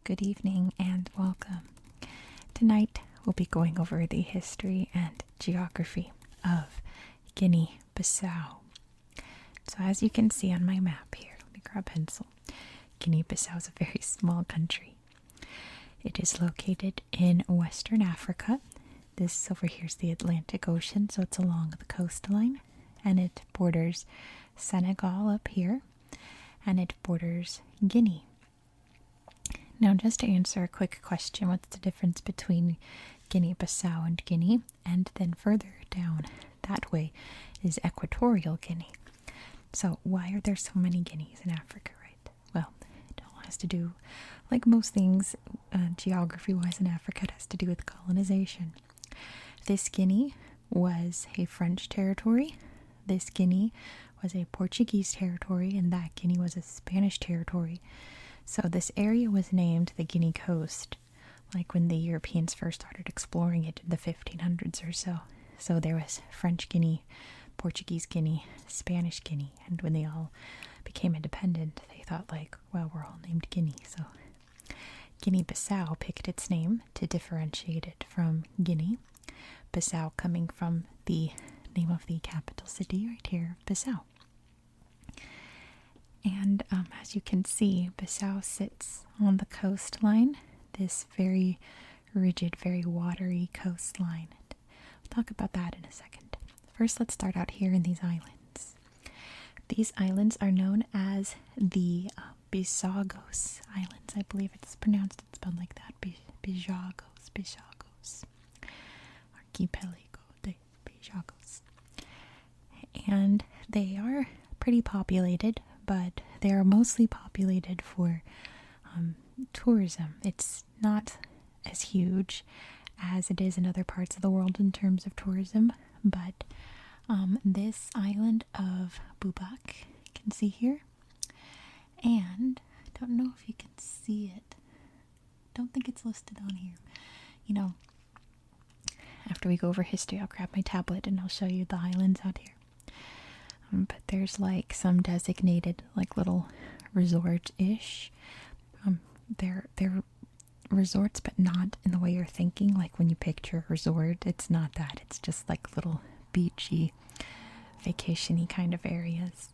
good evening, and welcome. Tonight we'll be going over the history and geography of Guinea-Bissau. So as you can see on my map here, let me grab a pencil. Guinea-Bissau is a very small country. It is located in Western Africa. This over here is the Atlantic Ocean, so it's along the coastline, and it borders Senegal up here, and it borders Guinea. Now, just to answer a quick question, what's the difference between Guinea-Bissau and Guinea? And then further down that way is Equatorial Guinea. So why are there so many Guineas in Africa, right? Well, it all has to do, like most things geography-wise in Africa, it has to do with colonization. This Guinea was a French territory. This Guinea was a Portuguese territory, and that Guinea was a Spanish territory. So this area was named the Guinea Coast, like when the Europeans first started exploring it in the 1500s or so. So there was French Guinea, Portuguese Guinea, Spanish Guinea, and when they all became independent, they thought like, well, we're all named Guinea. So Guinea-Bissau picked its name to differentiate it from Guinea. Bissau coming from the name of the capital city right here, Bissau. And as you can see, Bissau sits on the coastline, this very rigid, very watery coastline. We'll talk about that in a second. First, let's start out here in these islands. These islands are known as the Bisagos Islands. I believe it's spelled like that. Bisagos. Archipelago de Bisagos. And they are pretty populated, but they are mostly populated for tourism. It's not as huge as it is in other parts of the world in terms of tourism, but this island of Bubak, you can see here, and I don't know if you can see it. Don't think it's listed on here. You know, after we go over history, I'll grab my tablet and I'll show you the islands out here. But there's like some designated like little resort-ish. They're resorts, but not in the way you're thinking. Like when you picture a resort, it's not that. It's just like little beachy, vacation-y kind of areas.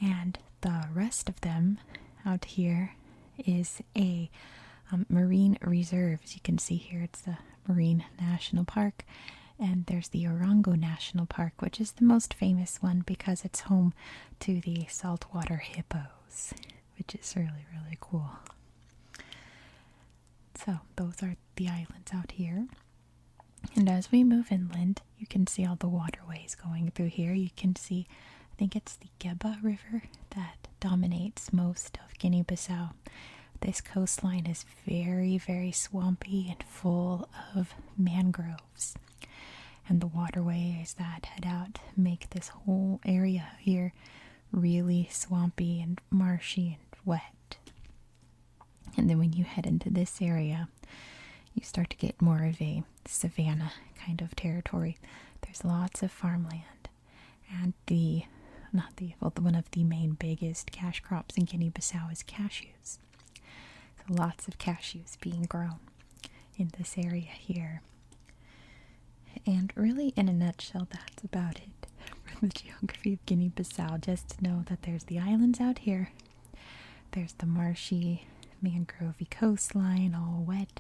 And the rest of them out here is a marine reserve. As you can see here, it's the Marine National Park. And there's the Orongo National Park, which is the most famous one because it's home to the saltwater hippos, which is really, really cool. So those are the islands out here. And as we move inland, you can see all the waterways going through here. You can see, I think it's the Geba River that dominates most of Guinea-Bissau. This coastline is very, very swampy and full of mangroves. And the waterways that head out make this whole area here really swampy and marshy and wet. And then when you head into this area, you start to get more of a savannah kind of territory. There's lots of farmland. And one of the main biggest cash crops in Guinea-Bissau is cashews. So lots of cashews being grown in this area here. And really, in a nutshell, that's about it for the geography of Guinea-Bissau. Just to know that there's the islands out here. There's the marshy, mangrovey coastline, all wet,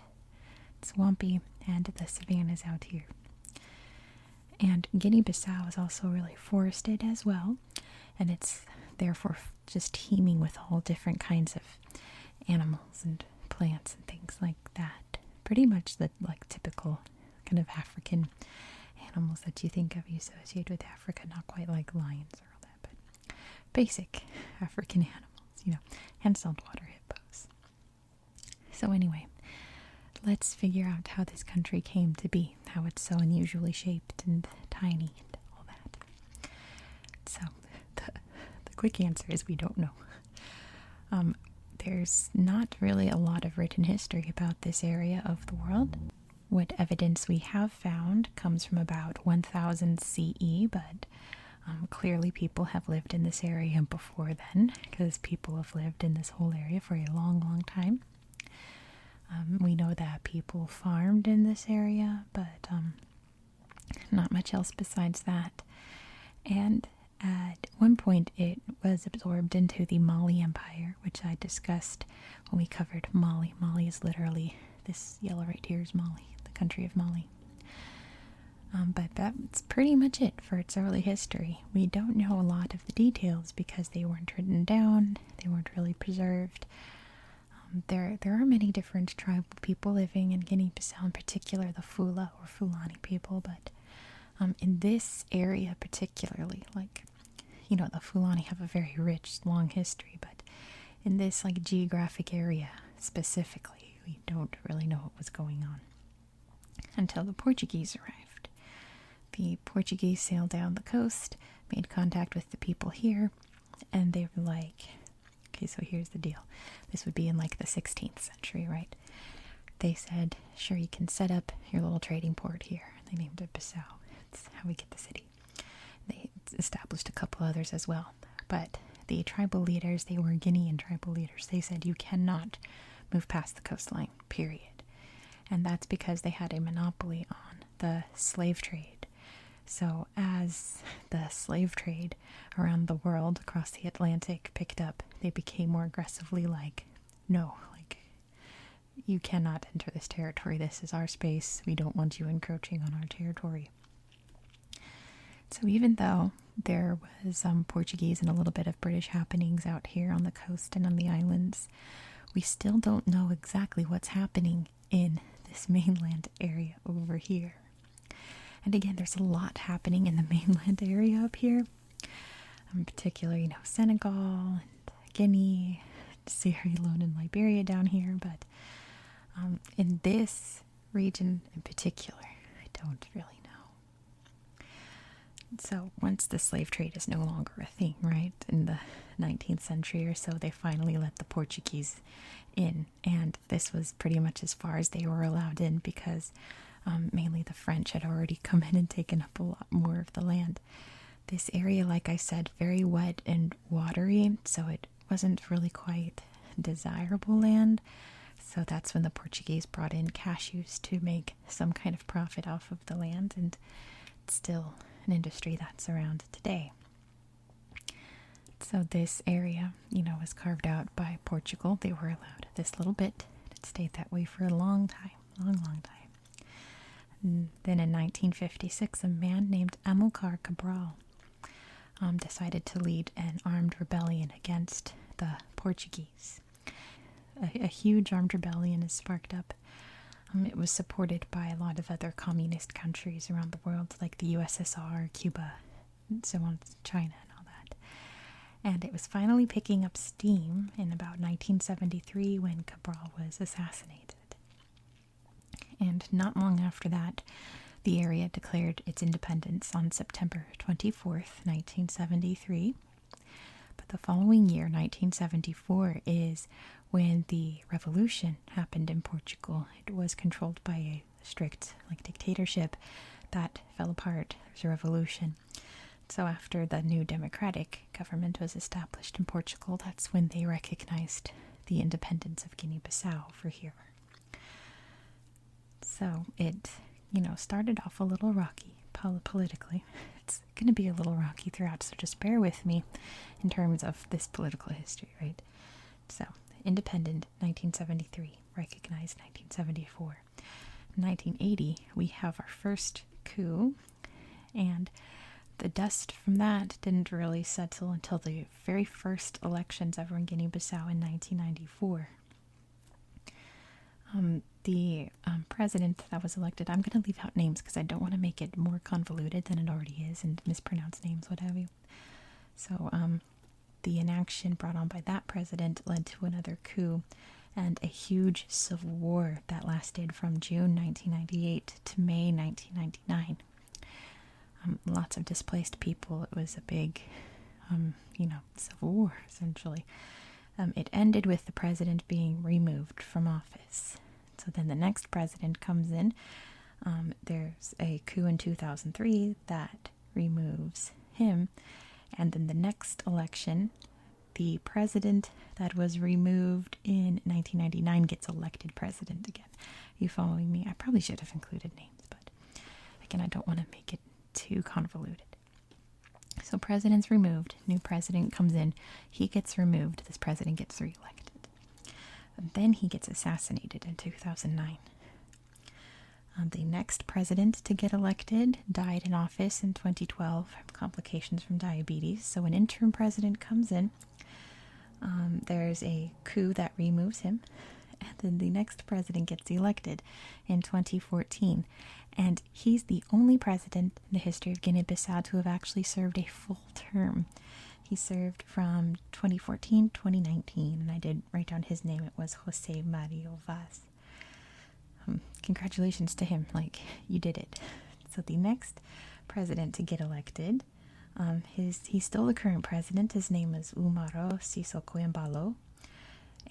swampy, and the savannas out here. And Guinea-Bissau is also really forested as well. And it's therefore just teeming with all different kinds of animals and plants and things like that. Pretty much the typical kind of African animals that you think of, you associate with Africa, not quite like lions or all that, but basic African animals, and saltwater hippos. So anyway, let's figure out how this country came to be, how it's so unusually shaped and tiny and all that. So the quick answer is we don't know. There's not really a lot of written history about this area of the world. What evidence we have found comes from about 1000 CE, but clearly people have lived in this area before then, because people have lived in this whole area for a long, long time. We know that people farmed in this area, but not much else besides that. And at one point, it was absorbed into the Mali Empire, which I discussed when we covered Mali. Mali is literally, this yellow right here is Mali, the country of Mali. But that's pretty much it for its early history. We don't know a lot of the details because they weren't written down, they weren't really preserved. There are many different tribal people living in Guinea-Bissau, in particular the Fula or Fulani people, but in this area particularly, the Fulani have a very rich, long history, but in this geographic area specifically, we don't really know what was going on until the Portuguese arrived. The Portuguese sailed down the coast, made contact with the people here, and they were like, okay, so here's the deal. This would be in the 16th century, right? They said, sure, you can set up your little trading port here. They named it Bissau. It's how we get the city. They established a couple others as well. But the tribal leaders, they were Guinean tribal leaders. They said you cannot move past the coastline, period. And that's because they had a monopoly on the slave trade. So as the slave trade around the world across the Atlantic picked up, they became more aggressively no, you cannot enter this territory. This is our space. We don't want you encroaching on our territory. So even though there was Portuguese and a little bit of British happenings out here on the coast and on the islands, we still don't know exactly what's happening in this mainland area over here. And again, there's a lot happening in the mainland area up here. In particular, Senegal and Guinea, Sierra Leone and Liberia down here. But in this region in particular, I don't really know. So once the slave trade is no longer a thing, right? In the 19th century or so, they finally let the Portuguese in. And this was pretty much as far as they were allowed in because mainly the French had already come in and taken up a lot more of the land. This area, like I said, very wet and watery, so it wasn't really quite desirable land. So that's when the Portuguese brought in cashews to make some kind of profit off of the land, and it's still an industry that's around today. So this area, was carved out by Portugal. They were allowed this little bit. It stayed that way for a long time, long time. Then in 1956, a man named Amilcar Cabral decided to lead an armed rebellion against the Portuguese. A huge armed rebellion is sparked up. It was supported by a lot of other communist countries around the world, like the USSR, Cuba, and so on, China, and all that. And it was finally picking up steam in about 1973 when Cabral was assassinated. And not long after that, the area declared its independence on September 24th, 1973. But the following year, 1974, is when the revolution happened in Portugal. It was controlled by a strict dictatorship that fell apart. There was a revolution. So after the new democratic government was established in Portugal, that's when they recognized the independence of Guinea-Bissau for here. So it, started off a little rocky politically. It's going to be a little rocky throughout, so just bear with me in terms of this political history, right? So, independent, 1973, recognized, 1974. 1980, we have our first coup, and the dust from that didn't really settle until the very first elections ever in Guinea-Bissau in 1994. The president that was elected, I'm going to leave out names because I don't want to make it more convoluted than it already is and mispronounce names, what have you. So the inaction brought on by that president led to another coup and a huge civil war that lasted from June 1998 to May 1999. Lots of displaced people. It was a big, civil war, essentially. It ended with the president being removed from office. So then the next president comes in. There's a coup in 2003 that removes him. And then the next election the president that was removed in 1999 gets elected president again. Are you following me? I probably should have included names, but again, I don't want to make it too convoluted. So president's removed, new president comes in, he gets removed, this president gets reelected. And then he gets assassinated in 2009. The next president to get elected died in office in 2012 from complications from diabetes. So an interim president comes in. There's a coup that removes him. And then the next president gets elected in 2014. And he's the only president in the history of Guinea-Bissau to have actually served a full term. He served from 2014 to 2019. And I did write down his name. It was Jose Mario Vaz. Congratulations to him, like, you did it. So the next president to get elected, he's still the current president. His name is Umaro Sissoco Embalo,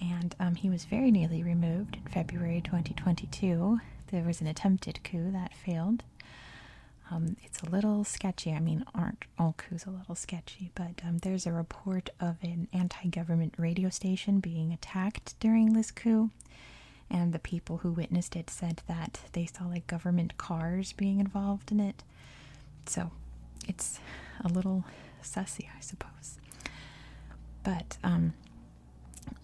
and he was very nearly removed in February 2022. There was an attempted coup that failed. It's a little sketchy. I mean, aren't all coups a little sketchy? But there's a report of an anti-government radio station being attacked during this coup. And the people who witnessed it said that they saw like government cars being involved in it. So it's a little sussy, I suppose. But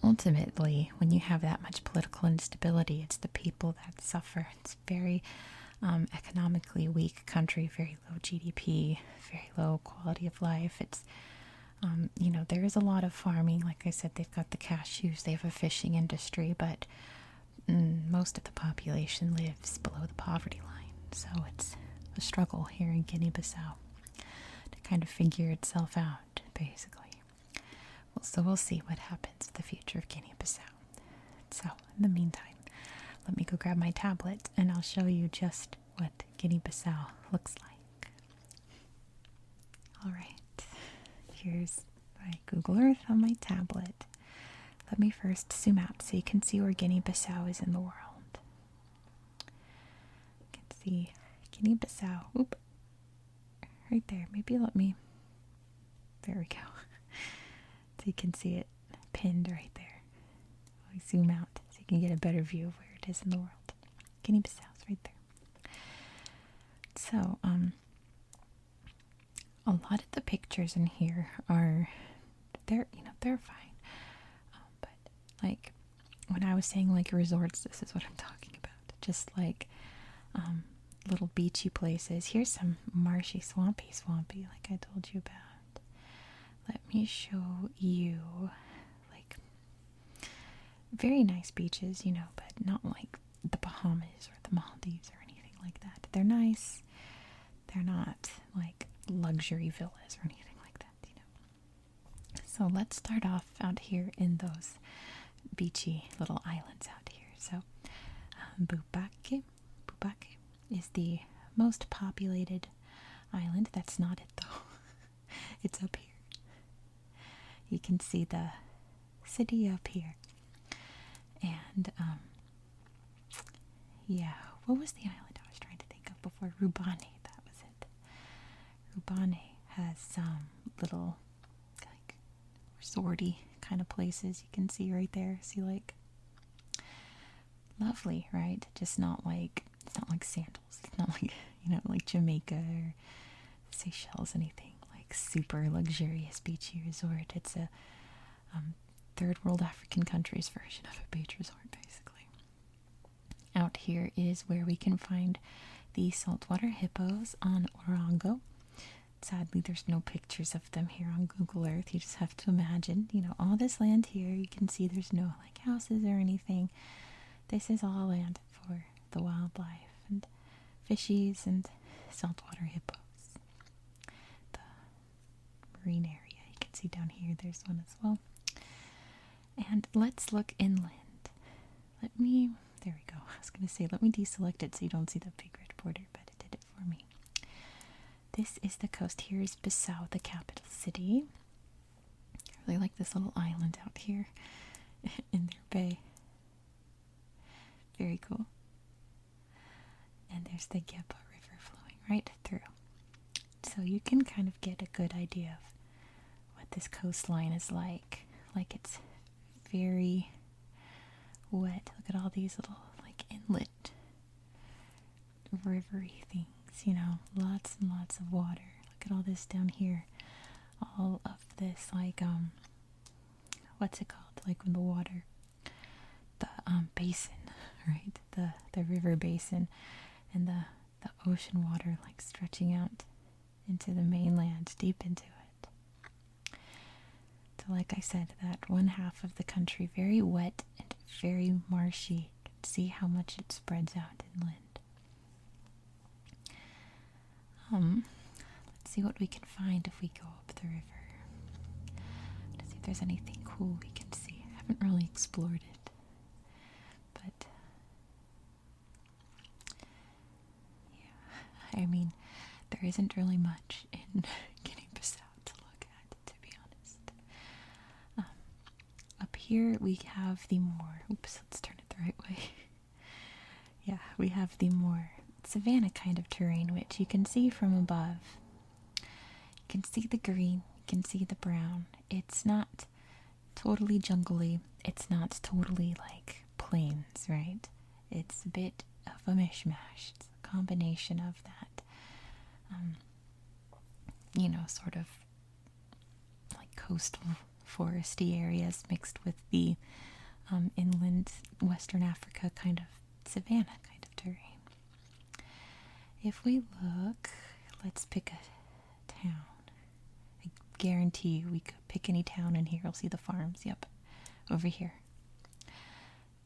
ultimately, when you have that much political instability, it's the people that suffer. It's very economically weak country, very low GDP, very low quality of life. It's, there is a lot of farming. Like I said, they've got the cashews, they have a fishing industry, but most of the population lives below the poverty line. So it's a struggle here in Guinea-Bissau to kind of figure itself out, basically. Well, so we'll see what happens with the future of Guinea-Bissau. So in the meantime, let me go grab my tablet and I'll show you just what Guinea-Bissau looks like. All right, here's my Google Earth on my tablet. Let me first zoom out so you can see where Guinea-Bissau is in the world. You can see Guinea-Bissau. Oop. Right there. Maybe let me... There we go. So you can see it pinned right there. I'll zoom out so you can get a better view of where it is in the world. Guinea-Bissau is right there. So, a lot of the pictures in here are... They're fine. Like, when I was saying, like, resorts, this is what I'm talking about. Just, like, little beachy places. Here's some marshy, swampy, like I told you about. Let me show you, like, very nice beaches, but not like the Bahamas or the Maldives or anything like that. They're nice. They're not, like, luxury villas or anything like that, So let's start off out here in those beachy little islands out here. So Bupake is the most populated island. That's not it though. It's up here. You can see the city up here. And what was the island I was trying to think of before? Rubane, that was it. Rubane has some little like resorty kind of places you can see right there. See, like, lovely, right? Just not like, it's not like sandals. It's not like, like Jamaica or Seychelles, anything like super luxurious beachy resort. It's a third world African country's version of a beach resort, basically. Out here is where we can find the saltwater hippos on Orongo. Sadly, there's no pictures of them here on Google Earth. You just have to imagine, all this land here. You can see there's no like houses or anything. This is all land for the wildlife and fishies and saltwater hippos. The marine area, you can see down here, there's one as well. And let's look inland. There we go. I was going to say, let me deselect it so you don't see the big red border, but it did it for me. This is the coast. Here is Bissau, the capital city. I really like this little island out here in their bay. Very cool. And there's the Geba River flowing right through. So you can kind of get a good idea of what this coastline is like like it's very wet. Look at all these little like inlet rivery things, you know, lots and lots of water. Look at all this down here. All of this, like, what's it called? Like when the water, the basin, right? The river basin, and the ocean water like stretching out into the mainland, deep into it. So like I said, that one half of the country, very wet and very marshy. You can see how much it spreads out inland. Let's see what we can find if we go up the river. To see if there's anything cool we can see. I haven't really explored it, but yeah, I mean, there isn't really much in Guinea-Bissau to look at, to be honest. Up here we have the more, oops, let's turn it the right way. Yeah, we have the more savannah kind of terrain, which you can see from above. You can see the green, you can see the brown. It's not totally jungly, it's not totally like plains, right? It's a bit of a mishmash. It's a combination of that, you know, sort of like coastal foresty areas mixed with the inland Western Africa kind of savannah kind of terrain. If we look, let's pick a town. I guarantee you we could pick any town in here. You'll see the farms. Yep, over here.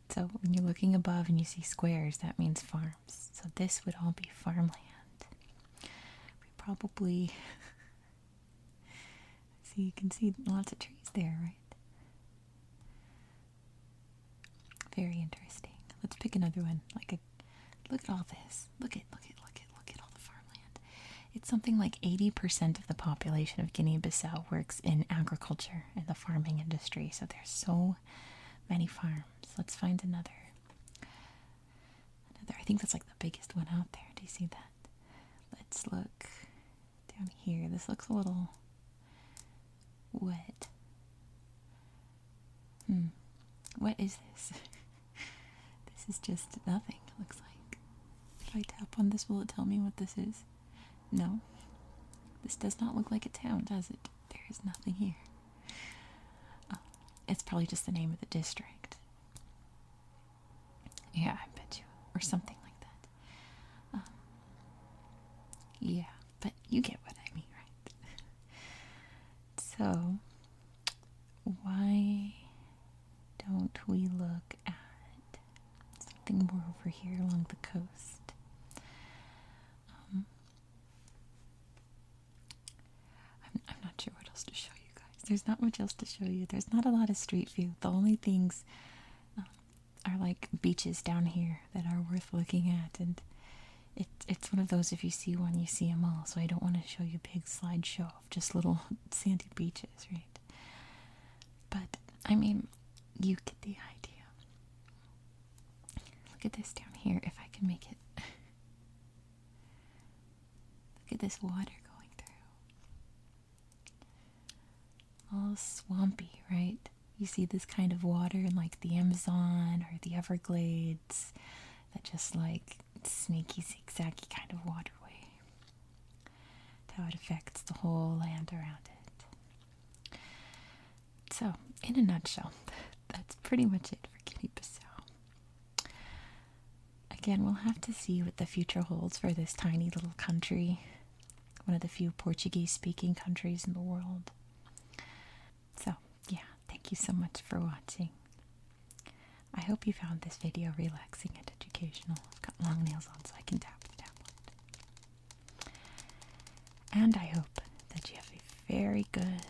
So when you're looking above and you see squares, that means farms. So this would all be farmland. We probably see, you can see lots of trees there, right? Very interesting. Let's pick another one. Like a, look at all this. Look at all the farmland. It's something like 80% of the population of Guinea-Bissau works in agriculture and the farming industry. So there's so many farms. Let's find another. I think that's like the biggest one out there. Do you see that? Let's look down here. This looks a little wet. What is this? This is just nothing, it looks like. If I tap on this, will it tell me what this is? No. This does not look like a town, does it? There is nothing here. Oh, it's probably just the name of the district. Yeah, I bet you. Or something like that. Yeah, but you get what I mean, right? So, why don't we look at something more over here along the coast? I'm not sure what else to show you guys. There's not much else to show you. There's not a lot of street view. The only things are like beaches down here that are worth looking at, and it's one of those, if you see one, you see them all. So I don't want to show you a big slideshow of just little sandy beaches, right? But I mean, you get the idea. Look at this down here, if I can make it. Look at this water going through. All swampy, right? You see this kind of water in like the Amazon or the Everglades, that just like snaky, zigzaggy kind of waterway. That's how it affects the whole land around it. So, in a nutshell, that's pretty much it for Guinea-Bissau. Again, we'll have to see what the future holds for this tiny little country, one of the few Portuguese-speaking countries in the world. So, yeah, thank you so much for watching. I hope you found this video relaxing and educational. I've got long nails on so I can tap the tablet. And I hope that you have a very good